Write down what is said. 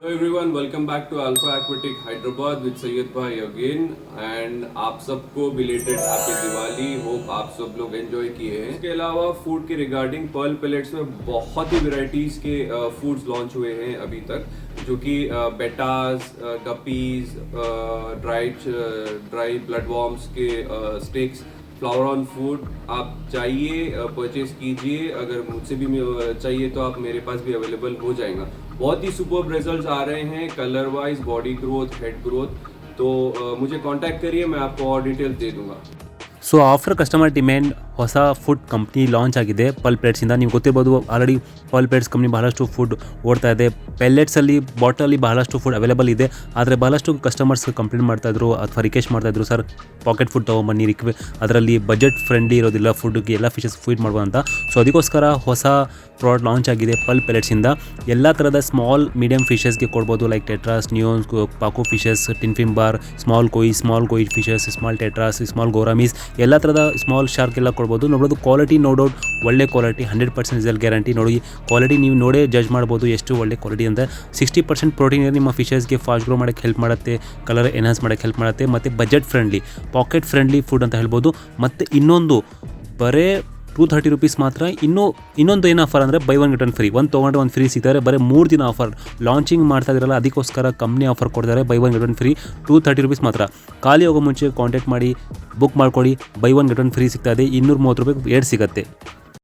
Hello everyone, welcome back to Alpha Aquatic Hyderabad with Sayyid Bhai again and आप सबको belated happy Diwali. Hope आप सब लोग enjoy किए हैं। इसके अलावा फूड के रिगार्डिंग पर्ल पेलेट्स में बहुत ही वेराइटीज़ के फूड्स लॉन्च हुए हैं अभी तक, जो कि बेटाज, गपीज, ड्राई ब्लड वॉर्म्स के स्टिक्स, फ्लावर ऑन फूड। आप चाहिए परचेज कीजिए, अगर मुझसे भी चाहिए तो आप मेरे पास भी अवेलेबल हो जाएगा। बहुत ही सुपर्ब रिजल्ट्स आ रहे हैं colour wise, body growth, head growth. तो मुझे कांटेक्ट करिए, मैं आपको और डिटेल्स दे दूंगा। ಸೊ ಆಫ್ಟರ್ ಕಸ್ಟಮರ್ ಡಿಮ್ಯಾಂಡ್ ಹೊಸ ಫುಡ್ ಕಂಪ್ನಿ ಲಾಂಚ್ ಆಗಿದೆ ಪಲ್ ಪ್ಲೇಟ್ಸಿಂದ. ನೀವು ಗೊತ್ತಿರ್ಬೋದು, ಆಲ್ರೆಡಿ ಪಲ್ ಪ್ಲೇಟ್ಸ್ ಕಂಪ್ನಿ ಬಹಳಷ್ಟು ಫುಡ್ ಓಡ್ತಾ ಇದೆ. ಪೆಲ್ಲೆಟ್ಸಲ್ಲಿ ಬಾಟಲಲ್ಲಿ ಬಹಳಷ್ಟು ಫುಡ್ ಅವೈಲೇಬಲ್ ಇದೆ. ಆದರೆ ಬಹಳಷ್ಟು ಕಸ್ಟಮರ್ಸ್ ಕಂಪ್ಲೇಂಟ್ ಮಾಡ್ತಾಯಿದ್ರು ಅಥವಾ ರಿಕ್ವೆಸ್ಟ್ ಮಾಡ್ತಾಯಿದ್ರು, ಸರ್ ಪಾಕೆಟ್ ಫುಡ್ ತೊಗೊಂಬನ್ನಿ, ಅದರಲ್ಲಿ ಬಜೆಟ್ ಫ್ರೆಂಡ್ಲಿ ಇರೋದಿಲ್ಲ, ಫುಡ್ಗೆ ಎಲ್ಲ ಫಿಶಸ್ ಫೀಡ್ ಮಾಡ್ಬೋದು ಅಂತ. ಸೊ ಅದಕ್ಕೋಸ್ಕರ ಹೊಸ ಪ್ರಾಡಕ್ಟ್ ಲಾಂಚ್ ಆಗಿದೆ ಪಲ್ ಪೆಲೆಟ್ಸಿಂದ. ಎಲ್ಲ ಥರದ ಸ್ಮಾಲ್ ಮೀಡಿಯಮ್ ಫಿಶಸ್ಗೆ ಕೊಡ್ಬೋದು, like tetras, neons, pacu fishes, tinfoil barb, small koi fishes, small tetras, small gouramis, ಎಲ್ಲ ಥರದ ಸ್ಮಾಲ್ ಶಾರ್ಕ್ ಎಲ್ಲ ಕೊಡ್ಬೋದು. ನೋಡ್ಬೋದು ಕ್ವಾಲಿಟಿ, ನೋ ಡೌಟ್ ಒಳ್ಳೆ ಕ್ವಾಲಿಟಿ, 100% ರಿಸಲ್ಟ್ ಗ್ಯಾರಂಟಿ. ನೋಡಿ ಕ್ವಾಲಿಟಿ ನೀವು ನೋಡೇ ಜಡ್ಜ್ ಮಾಡ್ಬೋದು ಎಷ್ಟು ಒಳ್ಳೆ ಕ್ವಾಲಿಟಿ ಅಂತ. 60% ಪ್ರೋಟೀನ್ ನಿಮ್ಮ ಫಿಶಸ್ಗೆ ಫಾಸ್ಟ್ ಗ್ರೋ ಮಾಡೋಕ್ಕೆ ಹೆಲ್ಪ್ ಮಾಡುತ್ತೆ, ಕಲರ್ ಎನ್ಹಾನ್ಸ್ ಮಾಡೋಕ್ಕೆ ಹೆಲ್ಪ್ ಮಾಡುತ್ತೆ, ಮತ್ತು budget friendly, packet friendly food ಅಂತ ಹೇಳ್ಬೋದು. ಮತ್ತು ಇನ್ನೊಂದು ಬರೇ 230 ರೂಪೀಸ್ ಮಾತ್ರ. ಇನ್ನೊಂದು ಏನು ಆಫರ್ ಅಂದರೆ by one get one free, ಒಂದು ತೊಗೊಂಡ್ರೆ ಒಂದು ಫ್ರೀ ಸಿಗ್ತಾರೆ. ಬರೀ 3 ದಿನ ಆಫರ್ ಲಾಂಚಿಂಗ್ ಮಾಡ್ತಾ ಇದ್ರಲ್ಲ, ಅದಕ್ಕೋಸ್ಕರ ಕಂಪ್ನಿ ಆಫರ್ ಕೊಡ್ತಾರೆ. By one get one free 230 rupees ಮಾತ್ರ. ಖಾಲಿ ಹೋಗೋ ಮುಂಚೆ ಕಾಂಟ್ಯಾಕ್ಟ್ ಮಾಡಿ ಬುಕ್ ಮಾಡ್ಕೊಳ್ಳಿ. By one get one free ಸಿಗ್ತಾ ಇದೆ. 230 ರೂಪಾಯಿಗೆ 2 ಸಿಗುತ್ತೆ.